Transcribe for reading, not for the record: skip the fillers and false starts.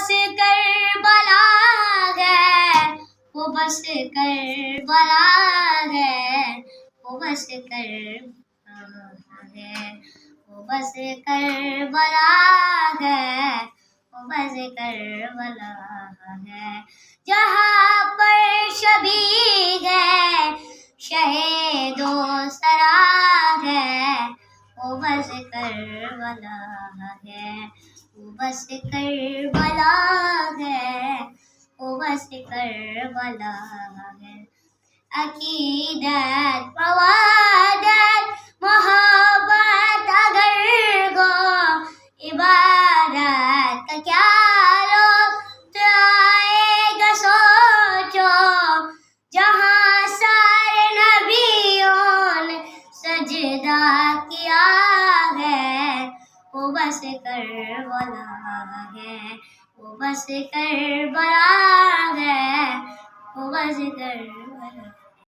بس کربلا ہے، وہ بس کربلا ہے، وہ بس کربلا ہے، وہ بس کربلا ہے، وہ بس کربلا ہے، جہاں پر شبیہ ہے شہید و سرا ہے، وہ بس کربلا ہے، وہ بس کربلا ہے، وہ بس کربلا ہے، عقیدت موادت محبت اگر ہو، عبادت کا کیا لطف آئے گا سوچو، جہاں سارے نبیوں نے سجدہ کیا ہے، وہ بس کربلا ہے، وہ بس کربلا ہے، وہ بس کربلا